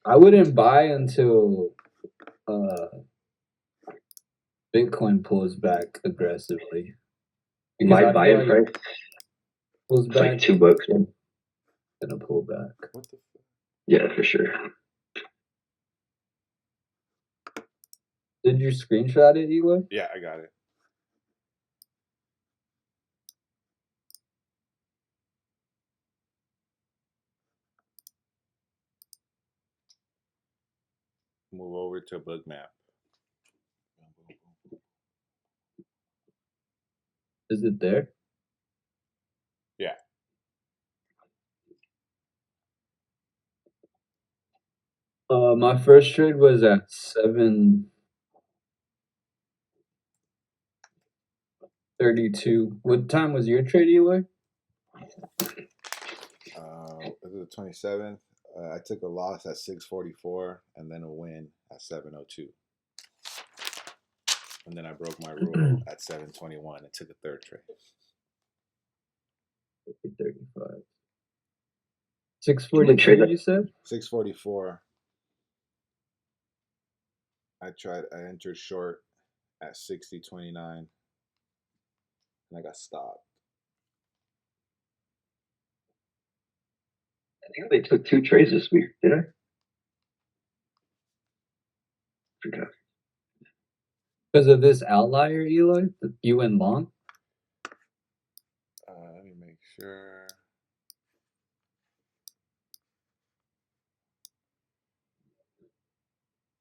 I wouldn't buy until uh Bitcoin pulls back aggressively because My I feel buy-in like price pulls is like back, $2, man. gonna pull back. What the fuck? Yeah, for sure. Did you screenshot it, Eloy? Yeah, I got it. Move over to book map. Is it there? Yeah. My first trade was at 7:32. What time was your trade, Eloy? This is the 27th. I took a loss at 6:44 and then a win at 7:02. And then I broke my rule at 7:21 and took a third trade. 35. 6:42, you said? 6:44. I entered short at 60.29 and I got stopped. I think they took 2 trades this week, did I? Forgot. Because of this outlier, Eloy? You went long? Let me make sure.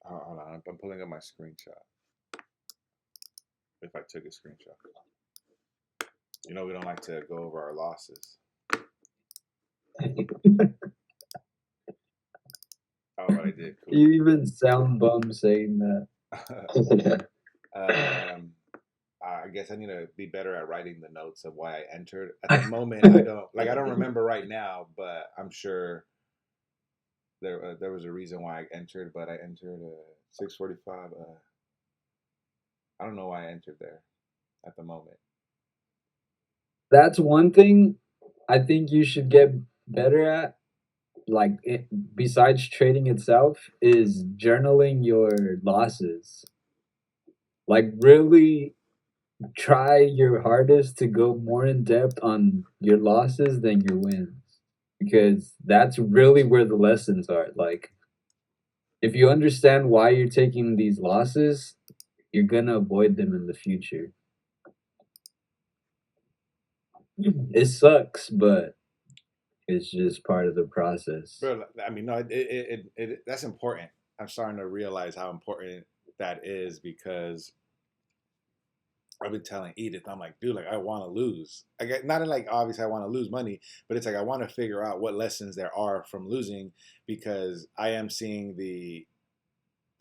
Hold on, I'm pulling up my screenshot. If I took a screenshot. You know we don't like to go over our losses. Oh, but I did. Cool. You even sound bum saying that. I guess I need to be better at writing the notes of why I entered. At the moment, I don't remember right now, but I'm sure there was a reason why I entered. But I entered 6:45. I don't know why I entered there at the moment. That's one thing I think you should get better at. Like, besides trading itself, is journaling your losses. Like, really try your hardest to go more in depth on your losses than your wins, because that's really where the lessons are. Like, if you understand why you're taking these losses, you're gonna avoid them in the future. It sucks, but it's just part of the process. Bro, I mean, no, that's important. I'm starting to realize how important that is because I've been telling Edith, I'm like, dude, like I want to lose. I get not in like obviously I want to lose money, but it's like I want to figure out what lessons there are from losing because I am seeing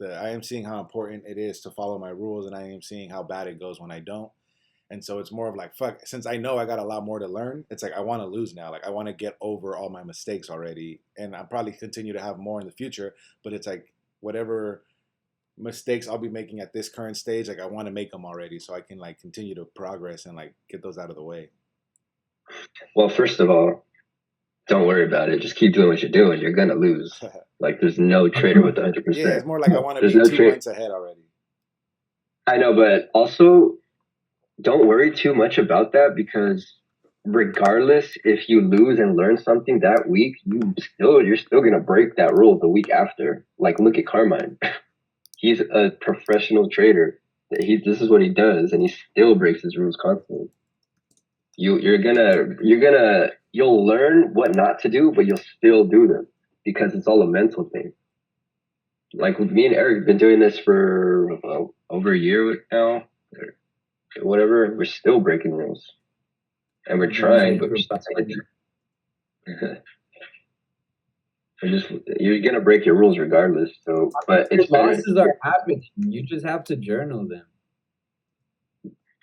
I am seeing how important it is to follow my rules, and I am seeing how bad it goes when I don't. And so it's more of like, fuck, since I know I got a lot more to learn, it's like I want to lose now. Like I want to get over all my mistakes already. And I'll probably continue to have more in the future, but it's like whatever mistakes I'll be making at this current stage, like I want to make them already so I can like continue to progress and like get those out of the way. Well, first of all, don't worry about it. Just keep doing what you're doing. You're gonna lose. Like there's no trader with 100%. Yeah, it's more like I want to There's be no 2 months ahead already. I know, but also don't worry too much about that because regardless if you lose and learn something that week, you're still gonna break that rule the week after. Like look at Carmine. He's a professional trader. This is what he does, and he still breaks his rules constantly. You'll learn what not to do, but you'll still do them because it's all a mental thing. Like with me and Eric, been doing this for over a year now, or whatever. We're still breaking rules, and we're trying, but we're still you're gonna break your rules regardless. So, but it's better. Losses are happening. You just have to journal them.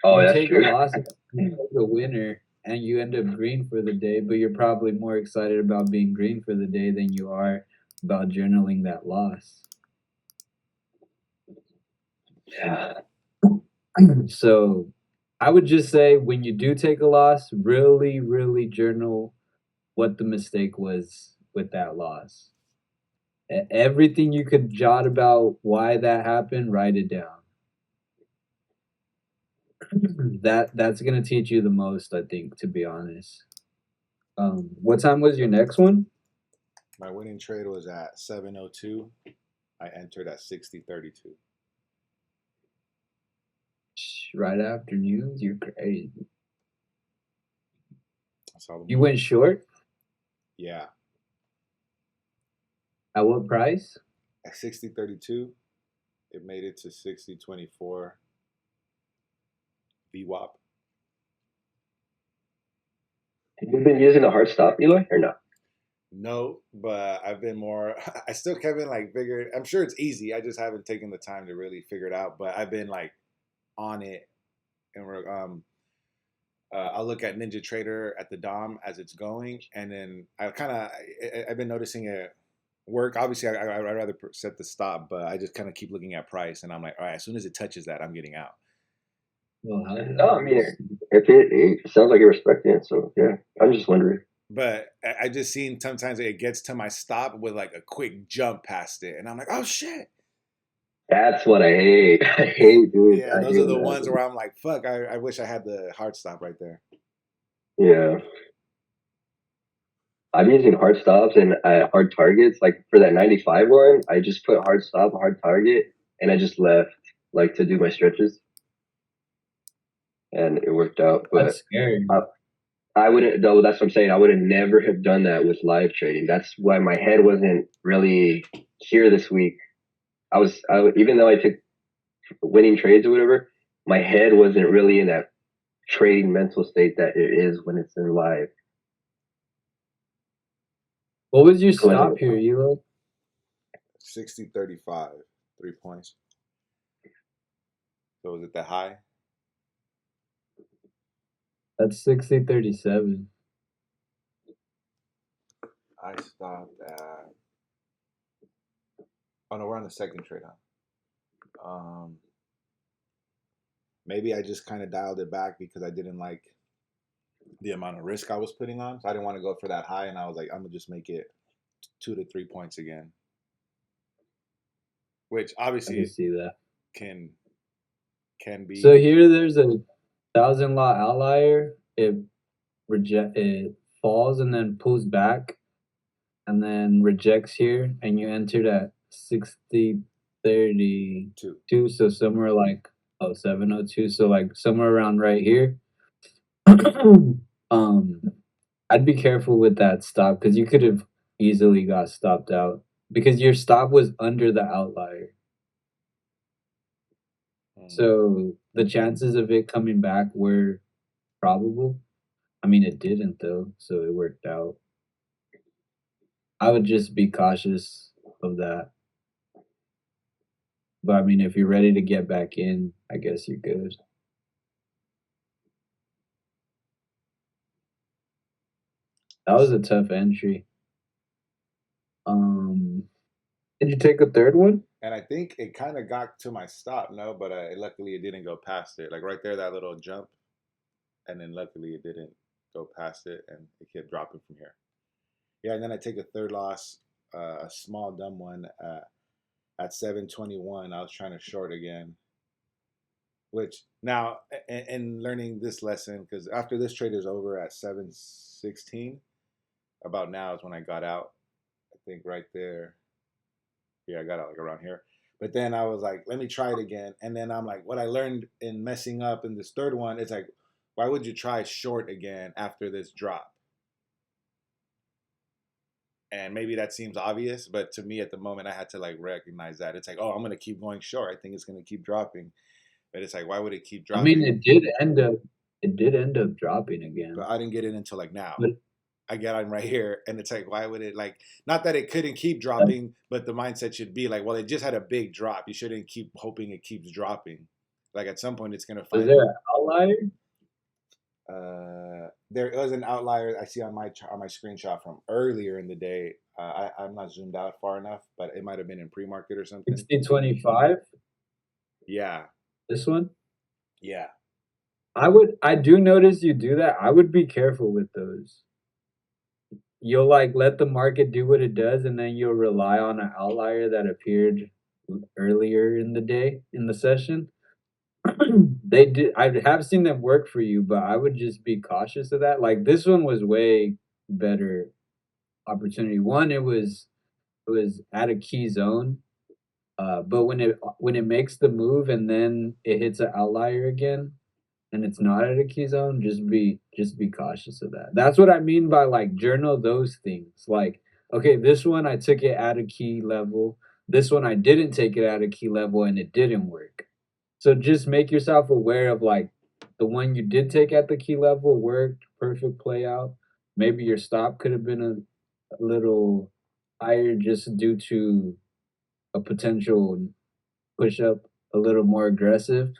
Oh, you that's take true. a loss, you take a winner, and you end up green for the day, but you're probably more excited about being green for the day than you are about journaling that loss. Yeah. So I would just say when you do take a loss, really, really journal what the mistake was with that loss. Everything you could jot about why that happened, write it down. That's gonna teach you the most, I think, to be honest. What time was your next one? My winning trade was at 7:02. I entered at 60:32. Right after news, you're crazy. I saw the You move. went short? Yeah, At what price? at 60:32, it made it to 60:24 VWAP. Have you been using a hard stop, Eloy, or no? No, but I've been more. I still haven't like figured. I'm sure it's easy. I just haven't taken the time to really figure it out. But I've been like on it, and I'll look at Ninja Trader at the DOM as it's going, and then I've been noticing it work. Obviously, I'd rather set the stop, but I just kind of keep looking at price, and I'm like, all right, as soon as it touches that, I'm getting out. Well, No, I mean, if it sounds like you're respecting it, so yeah, I'm just wondering. But I just seen sometimes it gets to my stop with like a quick jump past it, and I'm like, oh shit. That's what I hate. I hate, dude. Yeah, I those hate are when the that ones happens. where I'm like, fuck, I wish I had the hard stop right there. Yeah. I'm using hard stops and hard targets. Like for that 95 one, I just put hard stop, hard target, and I just left like to do my stretches, and it worked out. But that's scary. I wouldn't, though. That's what I'm saying. I would have never have done that with live trading. That's why my head wasn't really here this week. Even though I took winning trades or whatever, my head wasn't really in that trading mental state that it is when it's in live. What was your So stop here, Elo? 60-35, 3 points. So was it the high? That's 60-37. I stopped at. Oh no, we're on the second trade, huh? Maybe I just kind of dialed it back because I didn't like the amount of risk I was putting on. So I didn't want to go for that high, and I was like, I'm gonna just make it 2 to 3 points again, which I can obviously see that. can can be. So here, there's a 1,000 law outlier. It falls and then pulls back, and then rejects here, and you entered at 60-32. So somewhere like 702. So like somewhere around right here. um, I'd be careful with that stop because you could have easily got stopped out because your stop was under the outlier. So the chances of it coming back were probable. I mean, it didn't though, so it worked out. I would just be cautious of that. But I mean, if you're ready to get back in, I guess you're good. That was a tough entry. Um, did you take a third one? And I think it kind of got to my stop, no, but luckily it didn't go past it. Like right there, that little jump, and then luckily it didn't go past it, and it kept dropping from here. Yeah, and then I take a third loss, a small dumb one at 721. I was trying to short again, which now in learning this lesson, because after this trade is over at 716, about now is when I got out. I think right there. Yeah, I got out like around here. But then I was like, let me try it again. And then I'm like, what I learned in messing up in this third one, it's like, why would you try short again after this drop? And maybe that seems obvious, but to me at the moment, I had to like recognize that. It's like, oh, I'm going to keep going short. I think it's going to keep dropping. But it's like, why would it keep I mean, dropping? it did end up dropping again. But I didn't get in until like now. But I get on right here, and it's like, why would it like? Not that it couldn't keep dropping, but the mindset should be like, well, it just had a big drop. You shouldn't keep hoping it keeps dropping. Like at some point, it's gonna was find. there an outlier? There was an outlier I see on my screenshot from earlier in the day. I'm not zoomed out far enough, but it might have been in pre-market or something. 60-25. Yeah, This one. yeah. I do notice you do that. I would be careful with those. you'll like let the market do what it does, and then you'll rely on an outlier that appeared earlier in the day in the session. They did. I have seen them work for you, but I would just be cautious of that. Like this one was way better opportunity. One, it was at a key zone, but when it makes the move and then it hits an outlier again, and it's not at a key zone, just be cautious of that. That's what I mean by like journal those things. Like, okay, this one I took it at a key level. This one I didn't take it at a key level and it didn't work. So just make yourself aware of like the one you did take at the key level worked, perfect play out. Maybe your stop could have been a little higher just due to a potential push up a little more aggressive,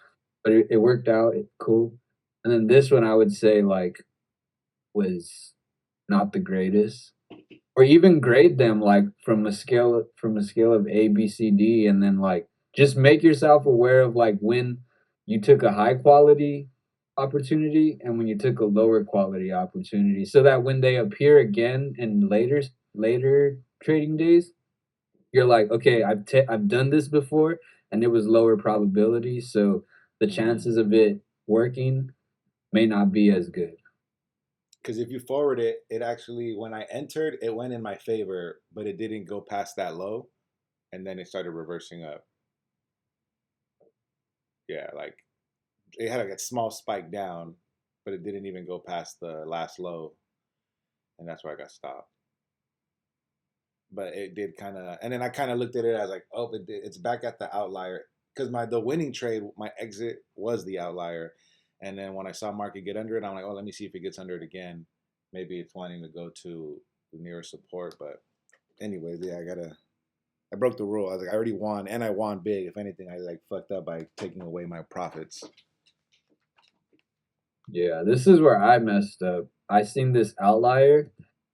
but it worked out. Cool. And then this one, I would say like was not the greatest, or even grade them like from a scale of A, B, C, D, and then like just make yourself aware of like when you took a high quality opportunity and when you took a lower quality opportunity, so that when they appear again in later trading days, you're like, okay, I've done this before, and it was lower probability, so the chances of it working may not be as good. Because if you forward it, it actually when I entered, it went in my favor, but it didn't go past that low, and then it started reversing up. Yeah, like it had like a small spike down, but it didn't even go past the last low, and that's where I got stopped. But it did kind of, and then I kind of looked at it as like, oh, it's back at the outlier because the winning trade, my exit was the outlier, and then when I saw market get under it, I'm like, oh, let me see if it gets under it again. Maybe it's wanting to go to the nearest support, but anyways, yeah, I broke the rule. I was like, I already won, and I won big. If anything, I like fucked up by taking away my profits. Yeah, this is where I messed up. I seen this outlier,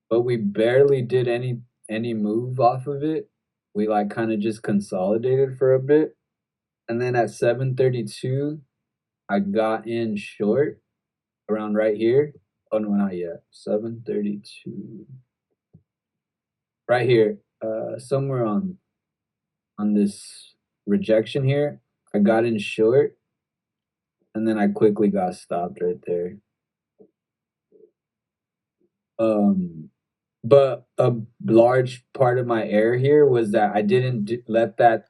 but we barely did any move off of it. We like kind of just consolidated for a bit, and then at 7:32, I got in short around right here. Oh no, not yet. 7:32. Right here. Somewhere on this rejection here, I got in short, and then I quickly got stopped right there. Um, but a large part of my error here was that I didn't let the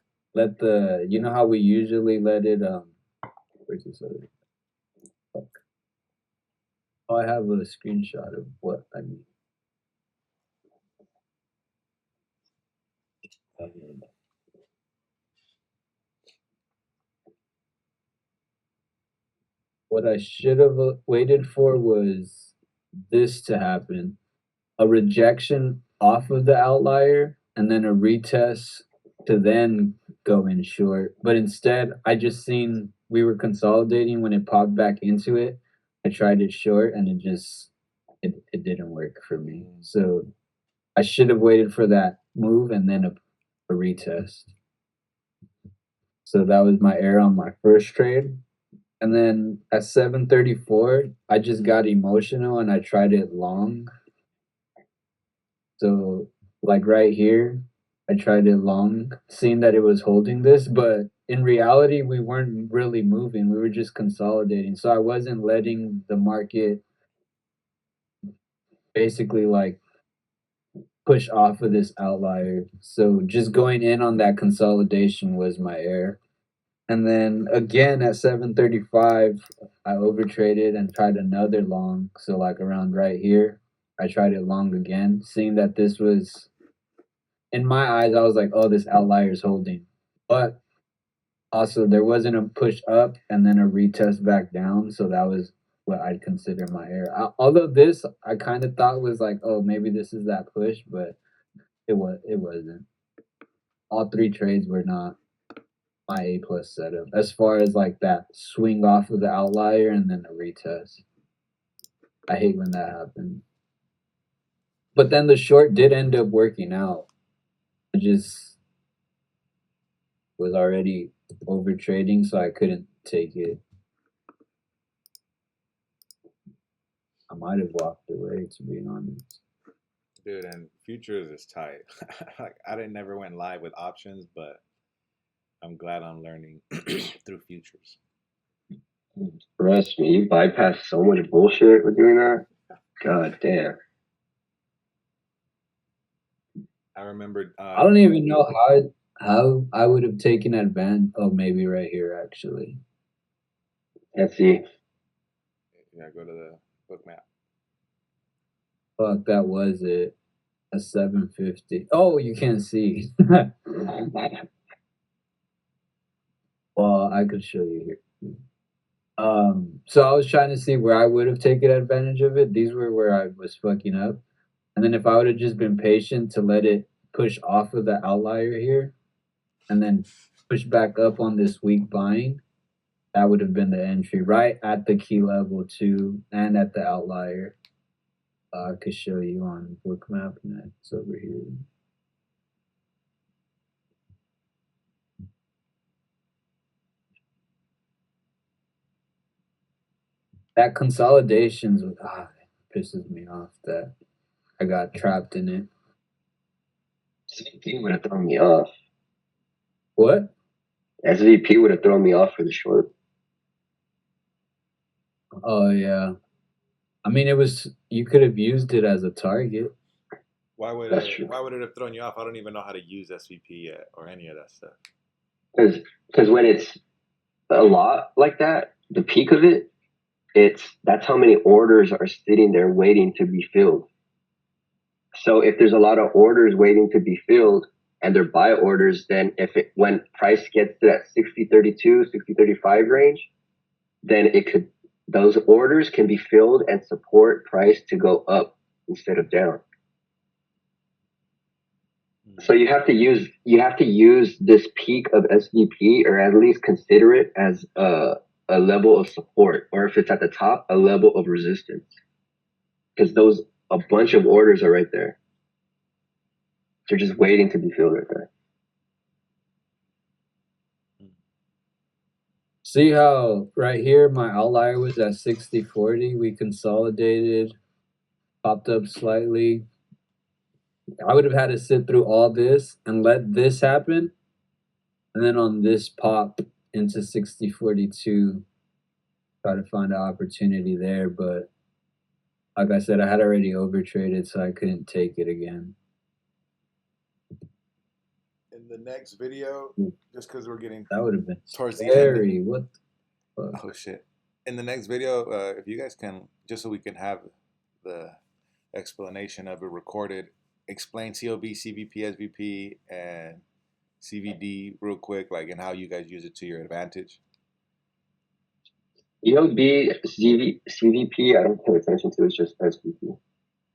how we usually let it where's this other fuck? Oh, I have a screenshot of what I mean. Um, What I should have waited for was this to happen, a rejection off of the outlier and then a retest to then go in short. But instead, I just seen we were consolidating when it popped back into it. I tried it short and it didn't work for me. So I should have waited for that move and then a retest. So that was my error on my first trade. And then at 7:34, I just got emotional and I tried it long. So like right here, I tried it long, seeing that it was holding this, but in reality, we weren't really moving. We were just consolidating. So I wasn't letting the market basically like push off of this outlier. So just going in on that consolidation was my error. And then again at 7:35, I overtraded and tried another long. So like around right here, I tried it long again, seeing that this was in my eyes, I was like, oh, this outlier is holding. But also, there wasn't a push up and then a retest back down. So that was what I'd consider my error. Although this, I kind of thought was like, oh, maybe this is that push, but it wasn't. All three trades were not my A plus setup as far as like that swing off of the outlier and then a retest. I hate when that happens. But then the short did end up working out. I just was already over trading, so I couldn't take it. I might have walked away, to be honest. Dude, and futures is tight. Like I didn't never went live with options, but I'm glad I'm learning through futures. Trust me, you bypass so much bullshit with doing that. God damn. I remember I don't even know how I would have taken advantage. Oh, maybe right here actually. Let's see. yeah, go to the book map. Fuck, that was it. A 750. Oh, you can't see. Well, I could show you here. So I was trying to see where I would have taken advantage of it. These were where I was fucking up. And then if I would have just been patient to let it push off of the outlier here and then push back up on this weak buying, that would have been the entry right at the key level too and at the outlier. I could show you on bookmap next over here. That consolidations pisses me off that I got trapped in it. SVP would have thrown me off. What? SVP would have thrown me off for the short. Oh yeah. I mean, it was you could have used it as a target. That's true. Why would it have thrown you off? I don't even know how to use SVP yet or any of that stuff. Because when it's a lot like that, the peak of it, that's how many orders are sitting there waiting to be filled. So if there's a lot of orders waiting to be filled and they're buy orders, then when price gets to that 60.32, 60.35 range, then those orders can be filled and support price to go up instead of down. So you have to use this peak of SVP, or at least consider it as a level of support, or if it's at the top, a level of resistance, because a bunch of orders are right there. They're just waiting to be filled right there. See how right here my outlier was at 60.40. We consolidated, popped up slightly. I would have had to sit through all this and let this happen, and then on this pop into 60.42, try to find an opportunity there. But like I said, I had already overtraded, so I couldn't take it again. In the next video, just because we're getting That would have been towards scary. the end. What the fuck? Oh shit! In the next video, if you guys can, just so we can have the explanation of it recorded, explain COB, CVP, SVP, and CVD real quick, like, and how you guys use it to your advantage. COB, CVP, I don't pay attention to. It's just SVP.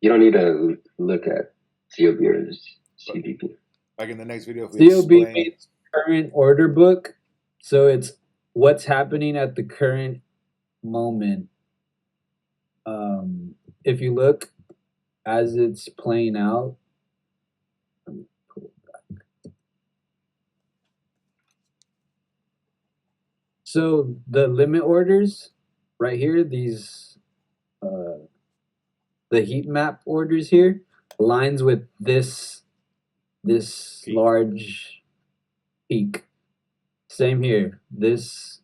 You don't need to look at COB or CVP. Like in the next video, if we COB explain, means current order book, so it's what's happening at the current moment. If you look as it's playing out, let me pull it back. So the limit orders right here, these the heat map orders here aligns with this Peak. large peak. Same here. This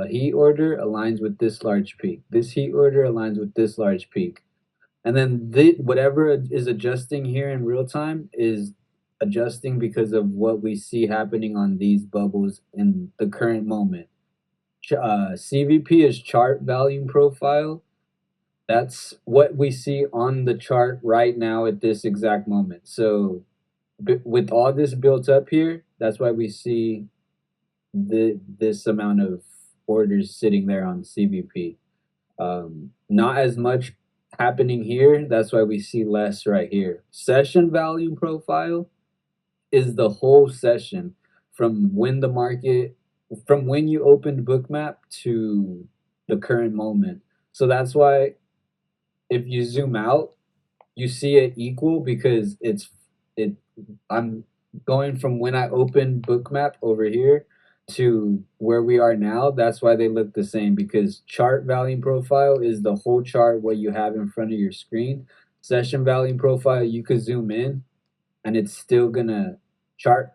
heat order aligns with this large peak. This heat order aligns with this large peak. And then whatever is adjusting here in real time is adjusting because of what we see happening on these bubbles in the current moment. CVP is chart volume profile. That's what we see on the chart right now at this exact moment. So with all this built up here, that's why we see this amount of orders sitting there on CVP. Not as much happening here. That's why we see less right here. Session volume profile is the whole session from when from when you opened Bookmap to the current moment. So that's why if you zoom out, you see it equal because I'm going from when I opened Bookmap over here to where we are now. That's why they look the same, because chart volume profile is the whole chart what you have in front of your screen. session volume profile, you could zoom in and it's still gonna chart.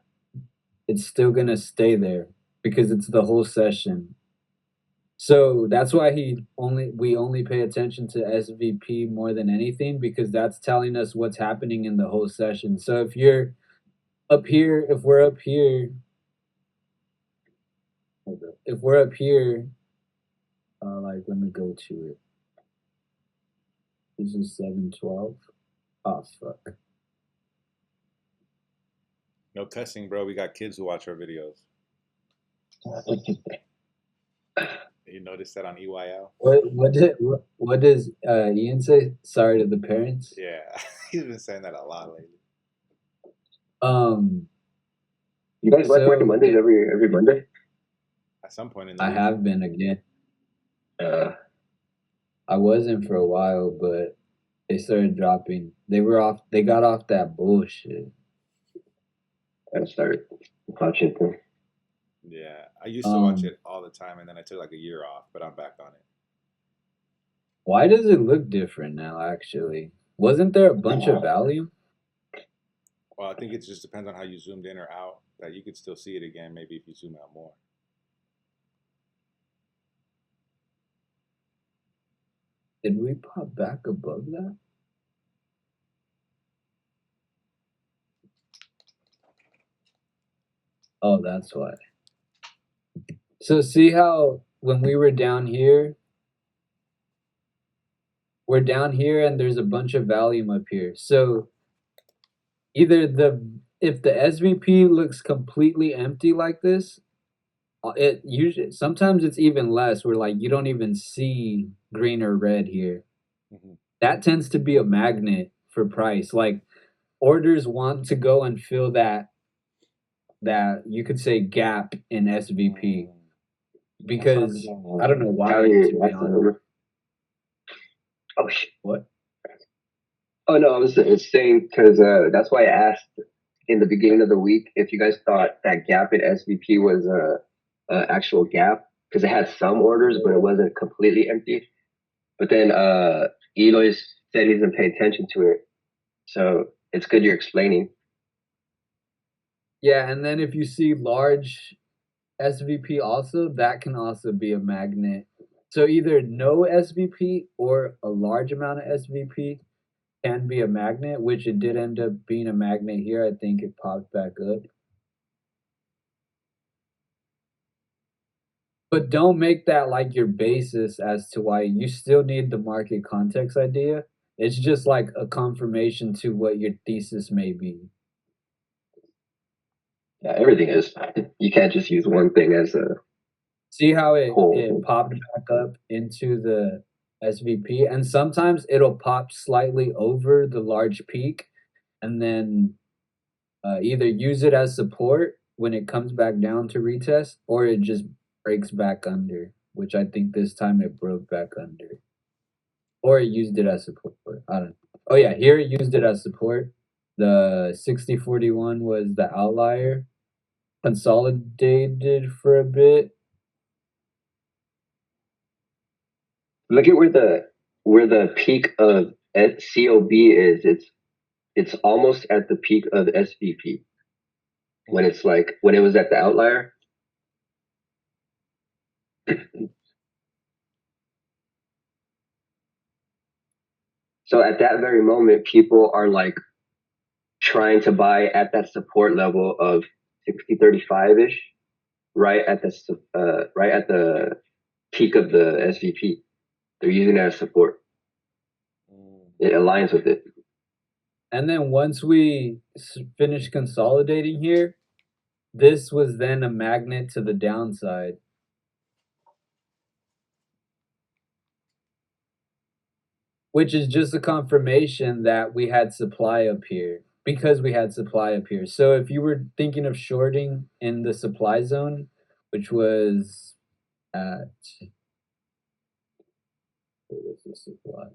It's still gonna stay there because it's the whole session. So that's why we only pay attention to SVP more than anything because that's telling us what's happening in the whole session. So if you're up here, if we're up here, like let me go to it. This is 712. Oh fuck. No cussing, bro. We got kids who watch our videos. You noticed that on EYL? What does Ian say? Sorry to the parents. Yeah, he's been saying that a lot lately. You guys watch Market So Mondays every Monday? At some point in the I week. have been again. I wasn't for a while, but they started dropping. They got off that bullshit. I started watching them. Yeah, I used to watch it all the time, and then I took like a year off, but I'm back on it. Why does it look different now? Actually, wasn't there a bunch of value? Well, I think it just depends on how you zoomed in or out. That you could still see it again, maybe if you zoom out more. Did we pop back above that? Oh, that's why. So see how when we were down here, we're down here and there's a bunch of volume up here. So either if the SVP looks completely empty like this, it usually sometimes it's even less where like you don't even see green or red here. That tends to be a magnet for price. Like orders want to go and fill that you could say gap in SVP because I don't know why. To be honest. Oh shit! What? Oh no, I was saying because that's why I asked in the beginning of the week if you guys thought that gap in SVP was a actual gap because it had some orders, but it wasn't completely empty. But then Eloy said he doesn't pay attention to it, so it's good you're explaining. Yeah, and then if you see large SVP also, that can also be a magnet. So either no SVP or a large amount of SVP can be a magnet, which it did end up being a magnet here. I think it popped back up. But don't make that like your basis as to why you still need the market context idea. It's just like a confirmation to what your thesis may be. Yeah, everything is. You can't just use one thing as a See how whole. it popped back up into the SVP, and sometimes it'll pop slightly over the large peak, and then either use it as support when it comes back down to retest, or it just breaks back under, which I think this time it broke back under. Or it used it as support. I don't know. Oh yeah, here it used it as support. The 6041 was the outlier. Consolidated for a bit. Look at where the peak of COB is. It's almost at the peak of SVP when it's like when it was at the outlier. So at that very moment, people are like trying to buy at that support level of 6035 ish, right at the peak of the SVP. They're using it as support. It aligns with it. And then once we finish consolidating here, this was then a magnet to the downside. Which is just a confirmation that we had supply up here because we had supply up here. So if you were thinking of shorting in the supply zone, which was at what was the supply?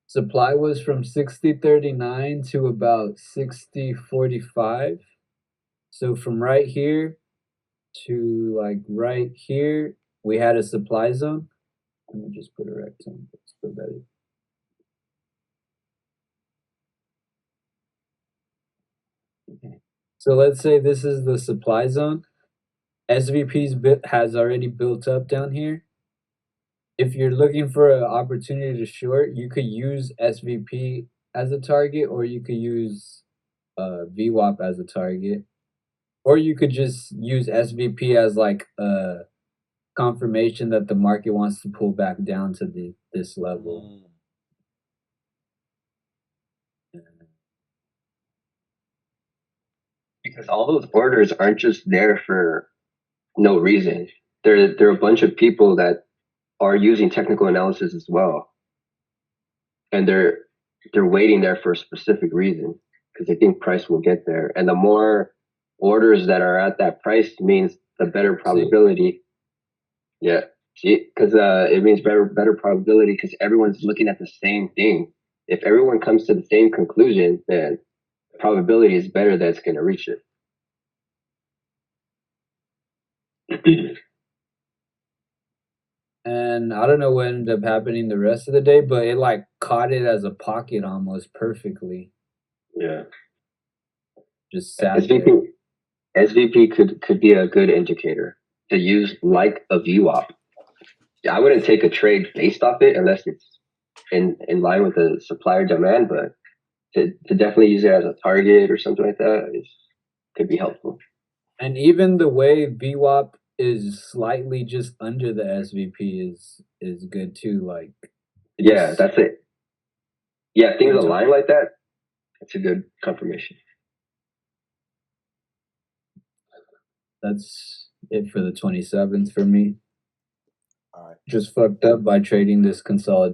Supply was from 6039 to about 6045. So from right here to like right here, we had a supply zone. Let me just put a rectangle. It's still better. So let's say this is the supply zone. SVP's bit has already built up down here. If you're looking for an opportunity to short, you could use SVP as a target, or you could use VWAP as a target, or you could just use SVP as like a confirmation that the market wants to pull back down to this level. Because all those orders aren't just there for no reason. They're a bunch of people that are using technical analysis as well, and they're waiting there for a specific reason because they think price will get there. And the more orders that are at that price means the better probability. Yeah, see, because it means better probability because everyone's looking at the same thing. If everyone comes to the same conclusion, then the probability is better that it's going to reach it. And I don't know what ended up happening the rest of the day, but it like caught it as a pocket almost perfectly. Yeah, Just sat there. SVP could be a good indicator to use like a VWAP. Yeah, I wouldn't take a trade based off it unless it's in line with the supplier demand, but to definitely use it as a target or something like that could be helpful. And even the way VWAP is slightly just under the SVP is good too. Like yeah, that's it. Yeah, things align like that. That's a good confirmation. That's it for the 27th for me. All right. Just fucked up by trading this consolidation.